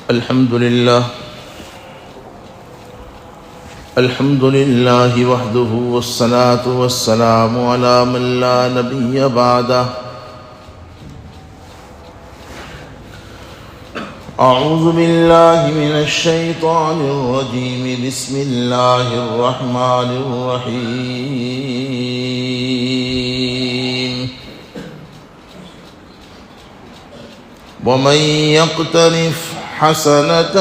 الحمد لله وحده والصلاة والسلام على من لا نبي بعده. أعوذ بالله من الشيطان الرجيم. بسم الله الرحمن الرحيم. ومن يقترف حسنة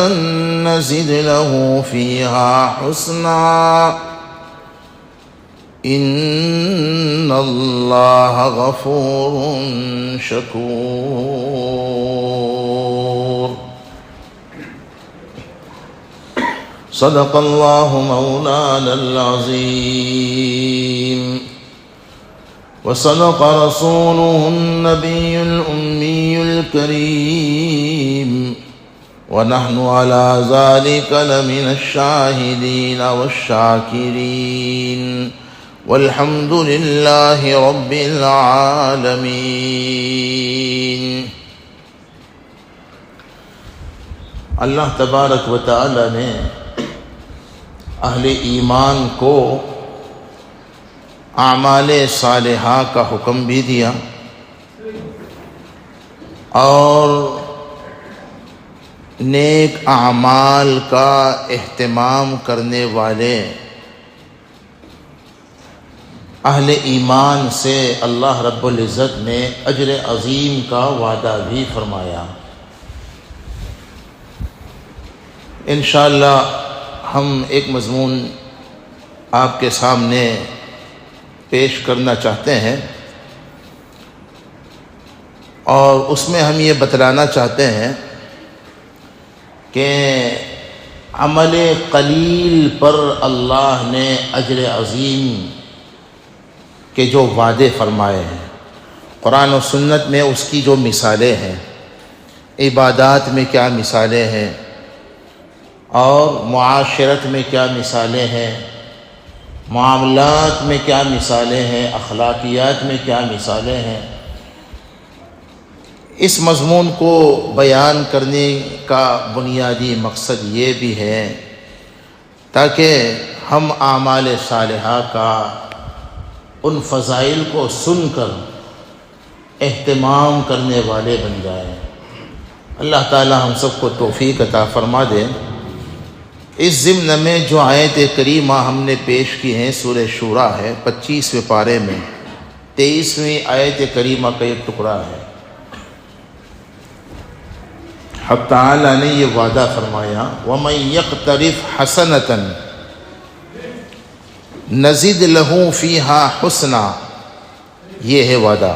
نزد له فيها حسنا إن الله غفور شكور. صدق الله مولانا العظيم وصدق رسوله النبي الأمي الكريم ونحن على ذلك لمن الشاهدين والشاكرين والحمد لله رب العالمين. اللہ تبارک و تعالی نے اہل ایمان کو اعمال صالحہ کا حکم بھی دیا اور نیک اعمال کا اہتمام کرنے والے اہل ایمان سے اللہ رب العزت نے اجر عظیم کا وعدہ بھی فرمایا. انشاءاللہ ہم ایک مضمون آپ کے سامنے پیش کرنا چاہتے ہیں اور اس میں ہم یہ بتلانا چاہتے ہیں کہ عمل قلیل پر اللہ نے اجر عظیم کے جو وعدے فرمائے ہیں، قرآن و سنت میں اس کی جو مثالیں ہیں، عبادات میں کیا مثالیں ہیں اور معاشرت میں کیا مثالیں ہیں، معاملات میں کیا مثالیں ہیں، اخلاقیات میں کیا مثالیں ہیں. اس مضمون کو بیان کرنے کا بنیادی مقصد یہ بھی ہے تاکہ ہم اعمال صالحہ کا ان فضائل کو سن کر اہتمام کرنے والے بن جائیں. اللہ تعالی ہم سب کو توفیق عطا فرما دے. اس ضمن میں جو آیت کریمہ ہم نے پیش کی ہیں سورہ شورا ہے، 25ویں پارے میں 23ویں آیت کریمہ کا ایک ٹکڑا ہے. حق تعالی نے یہ وعدہ فرمایا وَمَن يَقْتَرِفْ حَسَنَةً نَزِدْ لَهُ فِيهَا حُسْنًا. یہ ہے وعدہ.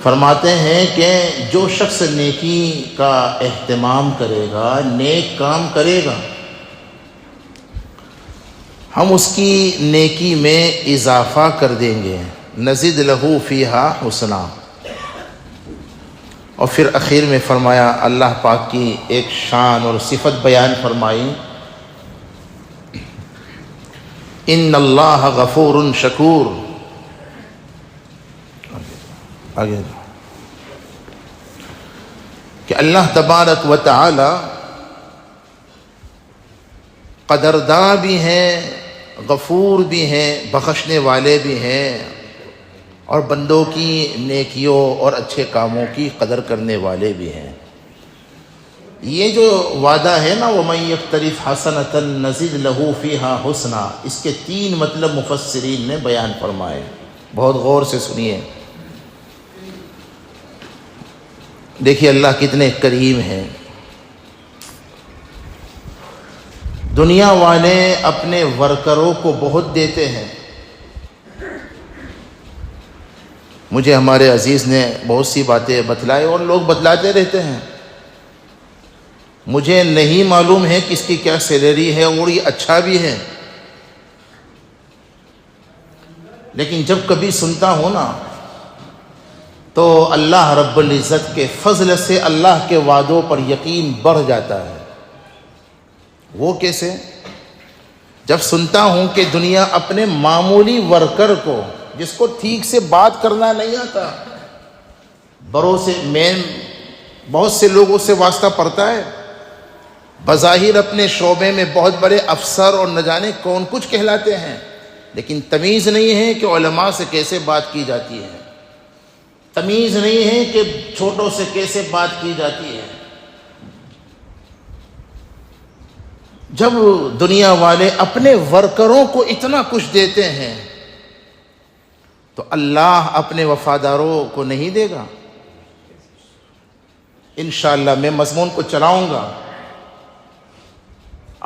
فرماتے ہیں کہ جو شخص نیکی کا اہتمام کرے گا، نیک کام کرے گا، ہم اس کی نیکی میں اضافہ کر دیں گے. نزد لہو فیہا حسنا. اور پھر اخیر میں فرمایا، اللہ پاک کی ایک شان اور صفت بیان فرمائی، ان اللہ غفور شکور. آگے کہ اللہ تبارک و تعالی قدرداں بھی ہیں، غفور بھی ہیں، بخشنے والے بھی ہیں اور بندوں کی نیکیوں اور اچھے کاموں کی قدر کرنے والے بھی ہیں. یہ جو وعدہ ہے نا وَمَن يَقْتَرِفْ حَسَنَةً نَزِدْ لَهُ فِيهَا حُسْنًا، اس کے 3 مطلب مفسرین نے بیان فرمائے. بہت غور سے سنیے. دیکھیے اللہ کتنے کریم ہیں. دنیا والے اپنے ورکروں کو بہت دیتے ہیں. مجھے ہمارے عزیز نے بہت سی باتیں بتلائے اور لوگ بتلاتے رہتے ہیں. مجھے نہیں معلوم ہے کس کی کیا سیلری ہے اور یہ اچھا بھی ہے، لیکن جب کبھی سنتا ہوں نا تو اللہ رب العزت کے فضل سے اللہ کے وعدوں پر یقین بڑھ جاتا ہے. وہ کیسے؟ جب سنتا ہوں کہ دنیا اپنے معمولی ورکر کو، جس کو ٹھیک سے بات کرنا نہیں آتا، بڑوں سے مین بہت سے لوگوں سے واسطہ پڑتا ہے، بظاہر اپنے شعبے میں بہت بڑے افسر اور نہ جانے کون کچھ کہلاتے ہیں، لیکن تمیز نہیں ہے کہ علماء سے کیسے بات کی جاتی ہے، تمیز نہیں ہے کہ چھوٹوں سے کیسے بات کی جاتی ہے۔ جب دنیا والے اپنے ورکروں کو اتنا کچھ دیتے ہیں تو اللہ اپنے وفاداروں کو نہیں دے گا؟ انشاءاللہ میں مضمون کو چلاؤں گا۔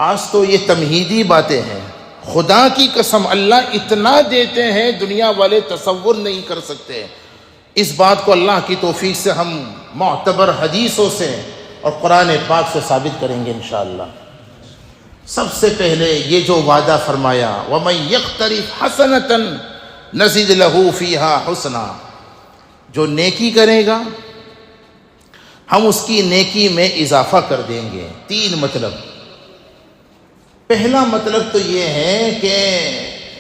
آج تو یہ تمہیدی باتیں ہیں، خدا کی قسم اللہ اتنا دیتے ہیں دنیا والے تصور نہیں کر سکتے۔ اس بات کو اللہ کی توفیق سے ہم معتبر حدیثوں سے اور قرآن پاک سے ثابت کریں گے انشاءاللہ۔ سب سے پہلے یہ جو وعدہ فرمایا وَمَن يَقْتَرِفْ حَسَنَةً نَزِدْ لَهُ فِيهَا حُسْنًا، جو نیکی کرے گا ہم اس کی نیکی میں اضافہ کر دیں گے۔ تین مطلب۔ پہلا مطلب تو یہ ہے کہ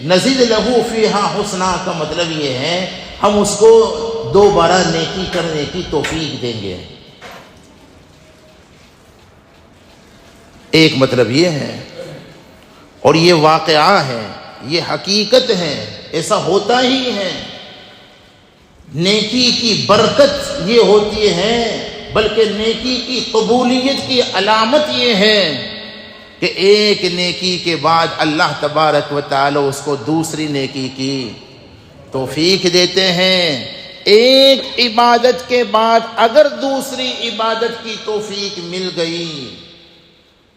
نزید لہو فیہا حسنا کا مطلب یہ ہے ہم اس کو دوبارہ نیکی کرنے کی توفیق دیں گے۔ ایک مطلب یہ ہے، اور یہ واقعہ ہے، یہ حقیقت ہے، ایسا ہوتا ہی ہے۔ نیکی کی برکت یہ ہوتی ہے، بلکہ نیکی کی قبولیت کی علامت یہ ہے کہ ایک نیکی کے بعد اللہ تبارک و تعالی اس کو دوسری نیکی کی توفیق دیتے ہیں۔ ایک عبادت کے بعد اگر دوسری عبادت کی توفیق مل گئی،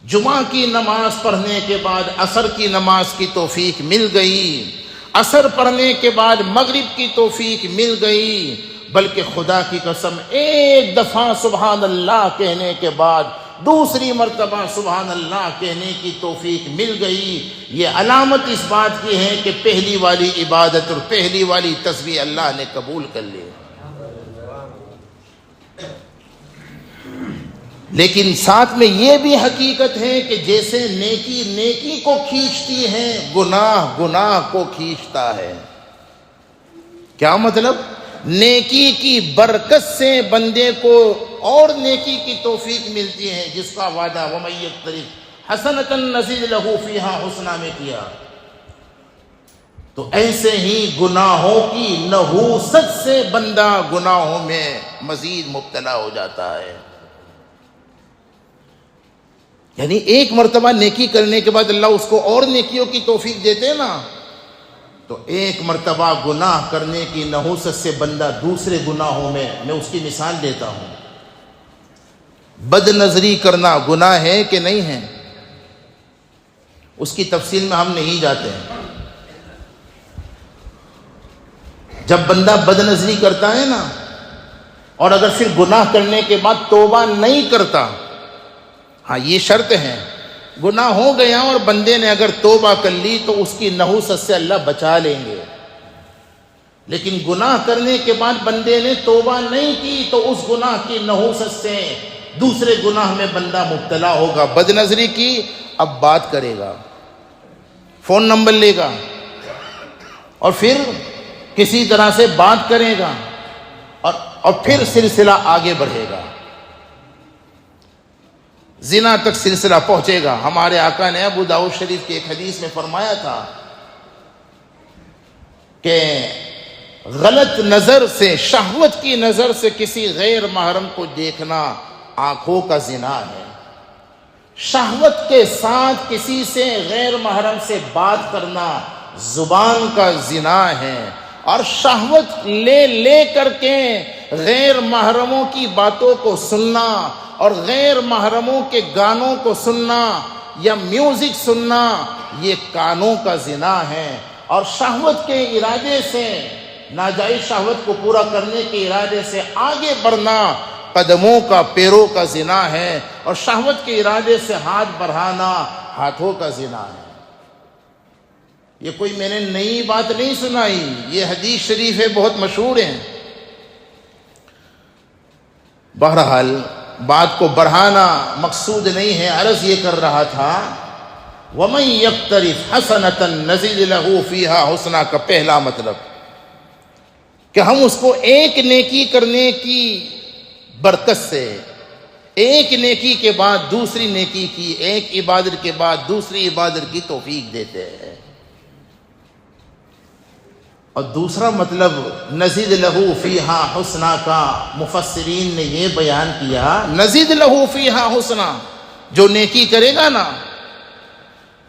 جمعہ کی نماز پڑھنے کے بعد عصر کی نماز کی توفیق مل گئی، عصر پڑھنے کے بعد مغرب کی توفیق مل گئی، بلکہ خدا کی قسم ایک دفعہ سبحان اللہ کہنے کے بعد دوسری مرتبہ سبحان اللہ کہنے کی توفیق مل گئی، یہ علامت اس بات کی ہے کہ پہلی والی عبادت اور پہلی والی تسبیح اللہ نے قبول کر لی۔ لیکن ساتھ میں یہ بھی حقیقت ہے کہ جیسے نیکی نیکی کو کھینچتی ہے، گناہ گناہ کو کھینچتا ہے۔ کیا مطلب؟ نیکی کی برکت سے بندے کو اور نیکی کی توفیق ملتی ہے، جس کا وعدہ وَمَن يَقْتَرِفْ حَسَنَةً نَزِدْ لَهُ فِيهَا حُسْنًا میں کیا۔ تو ایسے ہی گناہوں کی نحوست سے بندہ گناہوں میں مزید مبتلا ہو جاتا ہے۔ یعنی ایک مرتبہ نیکی کرنے کے بعد اللہ اس کو اور نیکیوں کی توفیق دیتے نا، تو ایک مرتبہ گناہ کرنے کی نحوست سے بندہ دوسرے گناہوں میں اس کی مثال دیتا ہوں۔ بد نظری کرنا گناہ ہے کہ نہیں ہے؟ اس کی تفصیل میں ہم نہیں جاتے ہیں۔ جب بندہ بد نظری کرتا ہے نا، اور اگر پھر گناہ کرنے کے بعد توبہ نہیں کرتا، ہاں یہ شرط ہے، گناہ ہو گیا اور بندے نے اگر توبہ کر لی تو اس کی نحوست سے اللہ بچا لیں گے، لیکن گناہ کرنے کے بعد بندے نے توبہ نہیں کی تو اس گناہ کی نحوست سے دوسرے گناہ میں بندہ مبتلا ہوگا۔ بد نظری کی، اب بات کرے گا، فون نمبر لے گا اور پھر کسی طرح سے بات کرے گا اور پھر سلسلہ آگے بڑھے گا، زنا تک سلسلہ پہنچے گا۔ ہمارے آقا نے ابو داؤد شریف کی ایک حدیث میں فرمایا تھا کہ غلط نظر سے، شہوت کی نظر سے کسی غیر محرم کو دیکھنا آنکھوں کا زنا ہے۔ شہوت کے ساتھ کسی سے غیر محرم سے بات کرنا زبان کا زنا ہے، اور شہوت لے کر کے غیر محرموں کی باتوں کو سننا اور غیر محرموں کے گانوں کو سننا یا میوزک سننا یہ کانوں کا زنا ہے، اور شہوت کے ارادے سے، ناجائز شہوت کو پورا کرنے کے ارادے سے آگے بڑھنا قدموں کا، پیروں کا زنا ہے، اور شہوت کے ارادے سے ہاتھ بڑھانا ہاتھوں کا زنا ہے۔ یہ کوئی میں نے نئی بات نہیں سنائی، یہ حدیث شریف ہے، بہت مشہور ہیں۔ بہرحال بات کو بڑھانا مقصود نہیں ہے، عرض یہ کر رہا تھا وَمَن يَقْتَرِفْ حَسَنَةً نَزِدْ لَهُ فِيهَا حُسْنًا کا پہلا مطلب کہ ہم اس کو ایک نیکی کرنے کی برکت سے ایک نیکی کے بعد دوسری نیکی کی، ایک عبادت کے بعد دوسری عبادت کی توفیق دیتے ہیں۔ اور دوسرا مطلب نزید لہو فیہا حسنا کا مفسرین نے یہ بیان کیا، نزید لہو فیہا حسنا، جو نیکی کرے گا نا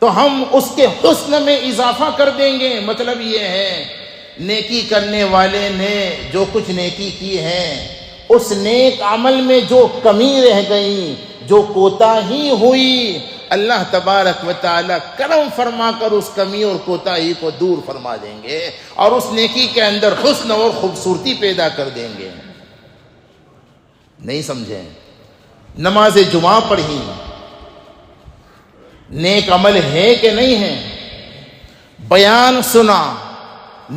تو ہم اس کے حسن میں اضافہ کر دیں گے۔ مطلب یہ ہے نیکی کرنے والے نے جو کچھ نیکی کی ہے، اس نیک عمل میں جو کمی رہ گئی، جو کوتاہی ہوئی، اللہ تبارک و تعالی کرم فرما کر اس کمی اور کوتاہی کو دور فرما دیں گے اور اس نیکی کے اندر حسن اور خوبصورتی پیدا کر دیں گے۔ نہیں سمجھیں؟ نماز جمعہ پڑھی، نیک عمل ہے کہ نہیں ہے؟ بیان سنا،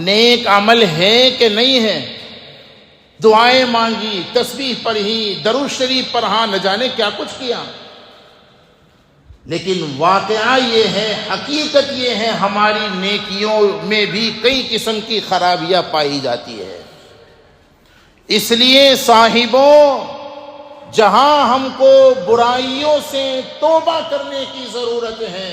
نیک عمل ہے کہ نہیں ہے؟ دعائیں مانگی، تسبیح پڑھی، درود شریف پڑھا، نہ جانے کیا کچھ کیا، لیکن واقعہ یہ ہے، حقیقت یہ ہے، ہماری نیکیوں میں بھی کئی قسم کی خرابیاں پائی جاتی ہے۔ اس لیے صاحبوں، جہاں ہم کو برائیوں سے توبہ کرنے کی ضرورت ہے،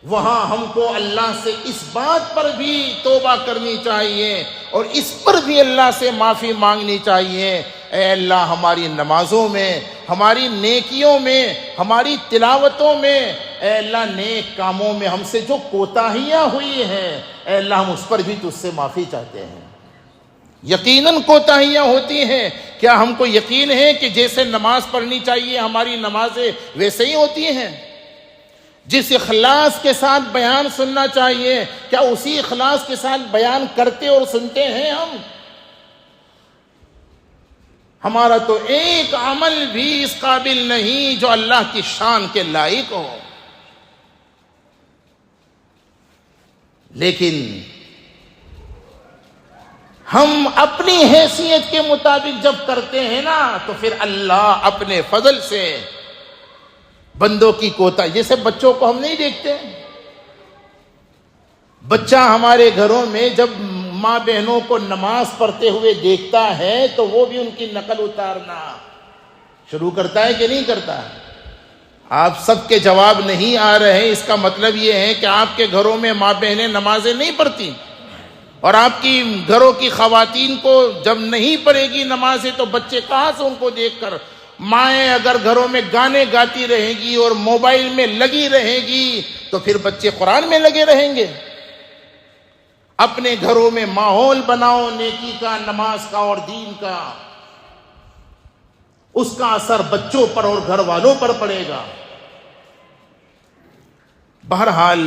وہاں ہم کو اللہ سے اس بات پر بھی توبہ کرنی چاہیے اور اس پر بھی اللہ سے معافی مانگنی چاہیے۔ اے اللہ، ہماری نمازوں میں، ہماری نیکیوں میں، ہماری تلاوتوں میں، اے اللہ نیک کاموں میں ہم سے جو کوتاہیاں ہوئی ہیں، اے اللہ ہم اس پر بھی تجھ سے معافی چاہتے ہیں۔ یقیناً کوتاہیاں ہوتی ہیں، کیا ہم کو یقین ہے کہ جیسے نماز پڑھنی چاہیے ہماری نمازیں ویسے ہی ہوتی ہیں؟ جس اخلاص کے ساتھ بیان سننا چاہیے، کیا اسی اخلاص کے ساتھ بیان کرتے اور سنتے ہیں ہم؟ ہمارا تو ایک عمل بھی اس قابل نہیں جو اللہ کی شان کے لائق ہو۔ لیکن ہم اپنی حیثیت کے مطابق جب کرتے ہیں نا تو پھر اللہ اپنے فضل سے بندوں کی کوتاہی، جیسے بچوں کو ہم نہیں دیکھتے، بچہ ہمارے گھروں میں جب ماں بہنوں کو نماز پڑھتے ہوئے دیکھتا ہے تو وہ بھی ان کی نقل اتارنا شروع کرتا ہے کہ نہیں کرتا؟ آپ سب کے جواب نہیں آ رہے، اس کا مطلب یہ ہے کہ آپ کے گھروں میں ماں بہنیں نمازیں نہیں پڑھتی، اور آپ کی گھروں کی خواتین کو جب نہیں پڑھے گی نمازیں تو بچے کہاں سے ان کو دیکھ کر؟ مائیں اگر گھروں میں گانے گاتی رہے گی اور موبائل میں لگی رہے گی تو پھر بچے قرآن میں لگے رہیں گے۔ اپنے گھروں میں ماحول بناؤ نیکی کا، نماز کا اور دین کا، اس کا اثر بچوں پر اور گھر والوں پر پڑے گا۔ بہرحال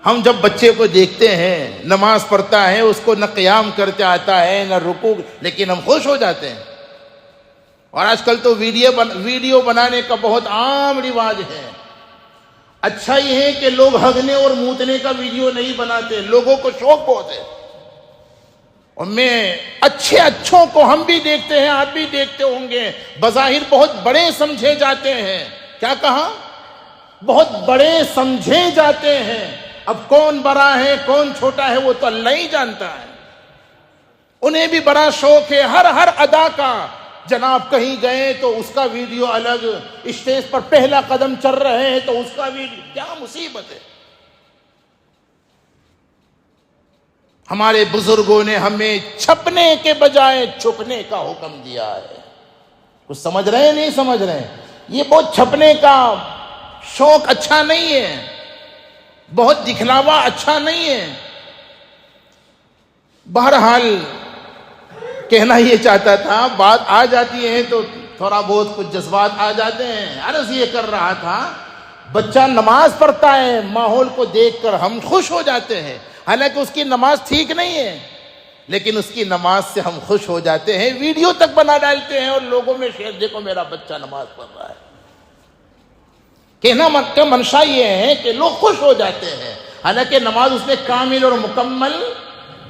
ہم جب بچے کو دیکھتے ہیں نماز پڑھتا ہے، اس کو نہ قیام کرتے آتا ہے نہ رکوع، لیکن ہم خوش ہو جاتے ہیں۔ اور آج کل تو ویڈیو بنانے کا بہت عام رواج ہے۔ اچھا یہ ہے کہ لوگ ہگنے اور موتنے کا ویڈیو نہیں بناتے، لوگوں کو شوق بہت ہے، اور میں اچھوں کو ہم بھی دیکھتے ہیں، آپ بھی دیکھتے ہوں گے، بظاہر بہت بڑے سمجھے جاتے ہیں۔ کیا کہا؟ بہت بڑے سمجھے جاتے ہیں۔ اب کون بڑا ہے کون چھوٹا ہے وہ تو اللہ ہی جانتا ہے۔ انہیں بھی بڑا شوق ہے ہر ادا کا۔ جناب کہیں گئے تو اس کا ویڈیو الگ، اسٹیج پر پہلا قدم چل رہے ہیں تو اس کا ویڈیو، کیا مصیبت ہے۔ ہمارے بزرگوں نے ہمیں چھپنے کے بجائے چھپنے کا حکم دیا ہے۔ کچھ سمجھ رہے ہیں نہیں سمجھ رہے ہیں؟ یہ بہت چھپنے کا شوق اچھا نہیں ہے، بہت دکھلاوا اچھا نہیں ہے۔ بہرحال کہنا یہ چاہتا تھا، بات آ جاتی ہے تو تھوڑا بہت کچھ جذبات آ جاتے ہیں۔ عرض یہ کر رہا تھا، بچہ نماز پڑھتا ہے، ماحول کو دیکھ کر ہم خوش ہو جاتے ہیں، حالانکہ اس کی نماز ٹھیک نہیں ہے، لیکن اس کی نماز سے ہم خوش ہو جاتے ہیں، ویڈیو تک بنا ڈالتے ہیں اور لوگوں میں شیئر، دیکھو میرا بچہ نماز پڑھ رہا ہے۔ کہنا کا منشا یہ ہے کہ لوگ خوش ہو جاتے ہیں، حالانکہ نماز اس نے کامل اور مکمل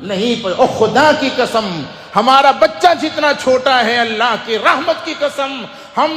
نہیں پڑھی۔ اور خدا کی قسم ہمارا بچہ جتنا چھوٹا ہے، اللہ کی رحمت کی قسم ہم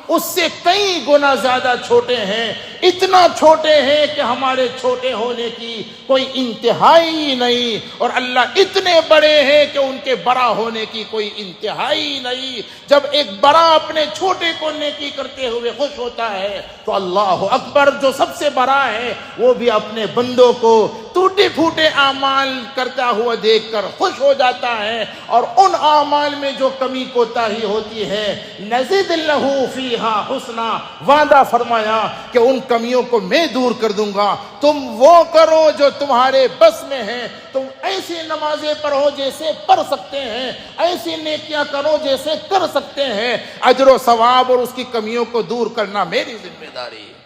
اس سے کئی گنا زیادہ چھوٹے ہیں۔ اتنا چھوٹے ہیں کہ ہمارے چھوٹے ہونے کی کوئی انتہائی نہیں، اور اللہ اتنے بڑے ہیں کہ ان کے بڑا ہونے کی کوئی انتہائی نہیں۔ جب ایک بڑا اپنے چھوٹے کو نیکی کرتے ہوئے خوش ہوتا ہے تو اللہ اکبر جو سب سے بڑا ہے وہ بھی اپنے بندوں کو ٹوٹے پھوٹے اعمال کرتا ہوا دیکھ کر خوش ہو جاتا ہے، اور ان اعمال میں جو کمی کوتاہی ہوتی ہے نزد لہ فیہا حسنا، وعدہ فرمایا کہ ان کمیوں کو میں دور کر دوں گا۔ تم وہ کرو جو تمہارے بس میں ہے، تم ایسی نمازیں پڑھو جیسے پڑھ سکتے ہیں، ایسی نیکیاں کرو جیسے کر سکتے ہیں، اجر و ثواب اور اس کی کمیوں کو دور کرنا میری ذمہ داری ہے۔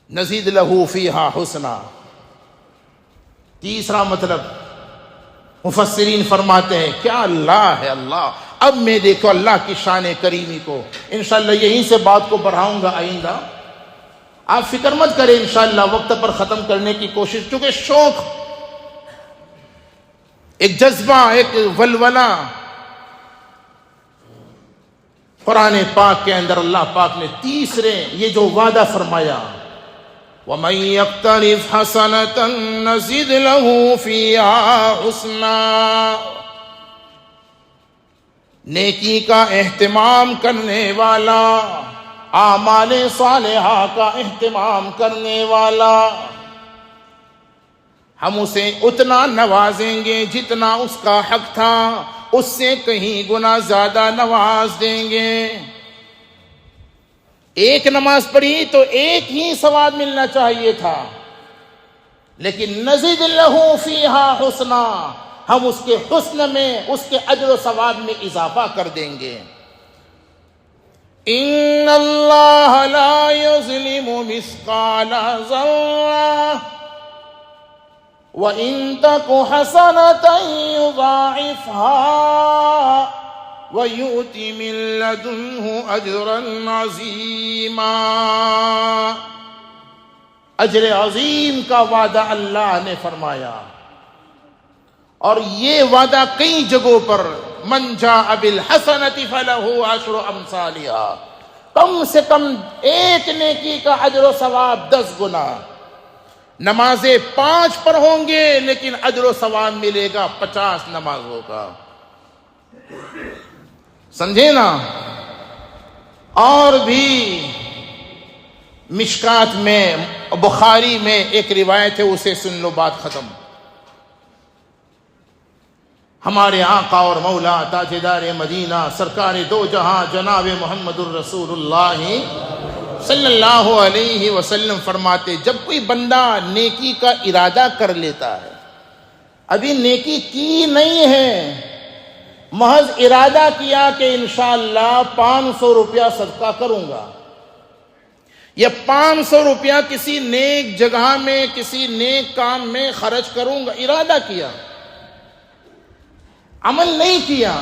نزید لہو فیہا حسنا۔ تیسرا مطلب مفسرین فرماتے ہیں کیا اللہ ہے اللہ۔ اب میں دیکھو اللہ کی شان کریمی کو، انشاءاللہ یہیں سے بات کو بڑھاؤں گا آئندہ، آپ فکر مت کریں، انشاءاللہ وقت پر ختم کرنے کی کوشش، چونکہ شوق، ایک جذبہ، ایک ولولہ قرآن پاک کے اندر اللہ پاک نے تیسرے یہ جو وعدہ فرمایا وَمَن يَقْتَرِفْ حَسَنَةً نَزِدْ لَهُ فِيهَا حُسْنًا، نیکی کا اہتمام کرنے والا، اعمال صالحہ کا اہتمام کرنے والا، ہم اسے اتنا نوازیں گے جتنا اس کا حق تھا، اس سے کہیں گنا زیادہ نواز دیں گے۔ ایک نماز پڑھی تو ایک ہی ثواب ملنا چاہیے تھا، لیکن نزد لہ فیہا حسنا، ہم اس کے حسن میں، اس کے اجر و ثواب میں اضافہ کر دیں گے۔ ان اللہ لا یظلم مثقال ذرہ وَإِن تَكُ حَسَنَةً يُضَاعِفْهَا وَيُؤْتِ مِن لَّدُنْهُ أَجْرًا عَظِيمًا۔ اجر عظیم کا وعدہ اللہ نے فرمایا، اور یہ وعدہ کئی جگہوں پر من جاء بالحسنۃ فلہ عشر امثالها، کم سے کم ایک نیکی کا اجر و ثواب 10 گنا۔ نمازیں 5 پڑھوں گے لیکن اجر و ثواب ملے گا 50 نمازوں کا، سمجھے نا۔ اور بھی مشکات میں، بخاری میں ایک روایت ہے، اسے سن لو، بات ختم۔ ہمارے آقا اور مولا تاجدار مدینہ سرکار دو جہاں جناب محمد الرسول اللہ صلی اللہ علیہ وسلم فرماتے، جب کوئی بندہ نیکی کا ارادہ کر لیتا ہے، ابھی نیکی کی نہیں ہے، محض ارادہ کیا کہ انشاءاللہ 500 روپیہ صدقہ کروں گا، یا 500 روپیہ کسی نیک جگہ میں، کسی نیک کام میں خرچ کروں گا، ارادہ کیا، عمل نہیں کیا۔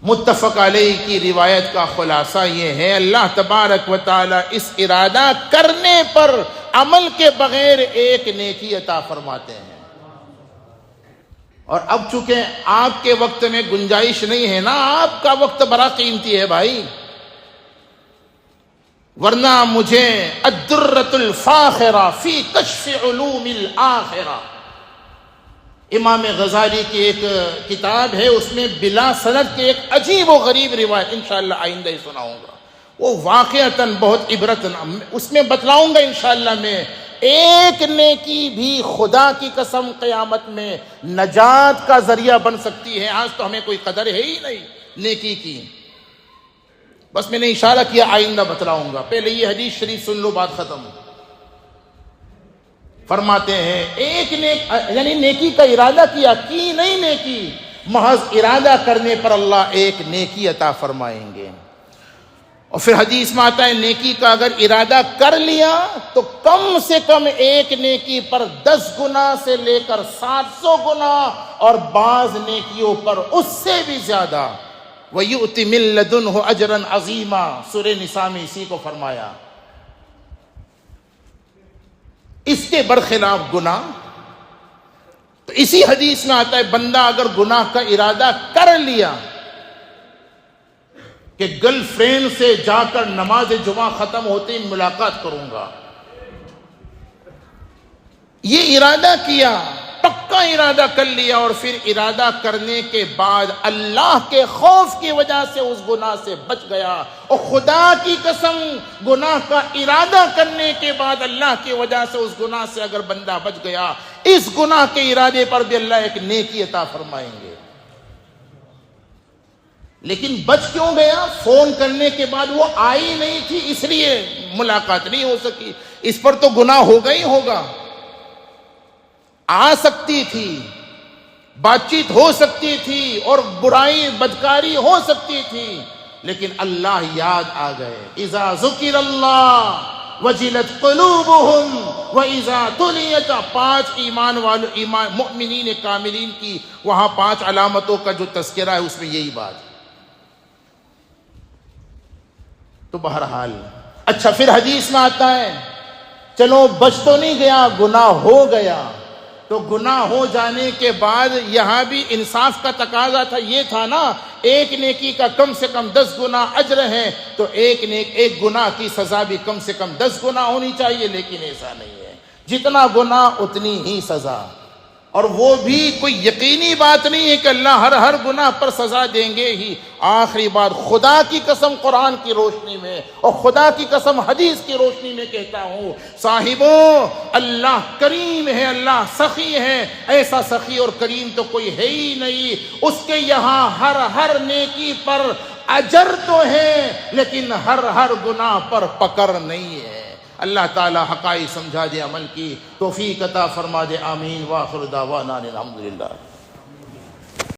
متفق علیہ کی روایت کا خلاصہ یہ ہے، اللہ تبارک و تعالی اس ارادہ کرنے پر عمل کے بغیر ایک نیکی عطا فرماتے ہیں۔ اور اب چونکہ آپ کے وقت میں گنجائش نہیں ہے نا، آپ کا وقت بڑا قیمتی ہے بھائی، ورنہ مجھے الدرۃ الفاخرہ فی کشف علوم الآخرہ، امام غزالی کی ایک کتاب ہے، اس میں بلا سند کے ایک عجیب و غریب روایت، انشاءاللہ آئندہ ہی سناؤں گا، وہ واقعتاً بہت عبرت، اس میں بتلاؤں گا انشاءاللہ میں، ایک نیکی بھی خدا کی قسم قیامت میں نجات کا ذریعہ بن سکتی ہے۔ آج تو ہمیں کوئی قدر ہے ہی نہیں نیکی کی، بس میں نے اشارہ کیا، آئندہ بتلاؤں گا، پہلے یہ حدیث شریف سن لو، بات ختم۔ فرماتے ہیں ایک یعنی نیکی کا ارادہ کیا، کی نہیں نیکی، محض ارادہ کرنے پر اللہ ایک نیکی عطا فرمائیں گے۔ اور پھر حدیث میں آتا ہے نیکی کا اگر ارادہ کر لیا تو کم سے کم ایک نیکی پر 10 گنا سے لے کر 700 گنا، اور بعض نیکیوں پر اس سے بھی زیادہ۔ وَيُؤْتِ مِن لَّدُنْهُ أَجْرًا عَظِيمًا، سورہ نساء میں اسی کو فرمایا۔ اس کے برخلاف گناہ، تو اسی حدیث میں آتا ہے بندہ اگر گناہ کا ارادہ کر لیا کہ گرل فرینڈ سے جا کر نماز جمعہ ختم ہوتے ہی ملاقات کروں گا، یہ ارادہ کیا، پکا ارادہ کر لیا، اور پھر ارادہ کرنے کے بعد اللہ کے خوف کی وجہ سے اس گناہ سے بچ گیا، اور خدا کی قسم گناہ کا ارادہ کرنے کے بعد اللہ کی وجہ سے اس گناہ سے اگر بندہ بچ گیا، اس گناہ کے ارادے پر بھی اللہ ایک نیکی عطا فرمائیں گے۔ لیکن بچ کیوں گیا؟ فون کرنے کے بعد وہ آئی نہیں تھی، اس لیے ملاقات نہیں ہو سکی۔ اس پر تو گناہ ہوگا ہی ہوگا، آ سکتی تھی، بات چیت ہو سکتی تھی، اور برائی بدکاری ہو سکتی تھی، لیکن اللہ یاد آ گئے۔ اذا ذکر اللہ وجلت قلوبہم واذا تلیت، 5 ایمان مؤمنین کاملین کی وہاں 5 علامتوں کا جو تذکرہ ہے اس میں یہی بات ہے۔ تو بہرحال اچھا، پھر حدیث میں آتا ہے چلو بچ تو نہیں گیا، گناہ ہو گیا، تو گناہ ہو جانے کے بعد یہاں بھی انصاف کا تقاضا تھا، یہ تھا نا ایک نیکی کا کم سے کم 10 گنا اجر ہے، تو ایک گناہ کی سزا بھی کم سے کم 10 گنا ہونی چاہیے، لیکن ایسا نہیں ہے، جتنا گناہ اتنی ہی سزا، اور وہ بھی کوئی یقینی بات نہیں ہے کہ اللہ ہر گناہ پر سزا دیں گے ہی۔ آخری بات خدا کی قسم قرآن کی روشنی میں اور خدا کی قسم حدیث کی روشنی میں کہتا ہوں صاحبوں، اللہ کریم ہے، اللہ سخی ہے، ایسا سخی اور کریم تو کوئی ہے ہی نہیں۔ اس کے یہاں ہر نیکی پر اجر تو ہے، لیکن ہر گناہ پر پکڑ نہیں ہے۔ اللہ تعالی حقائق سمجھا دے، عمل کی توفیق عطا فرما دے، آمین۔ وآخر دعوانا الحمدللہ۔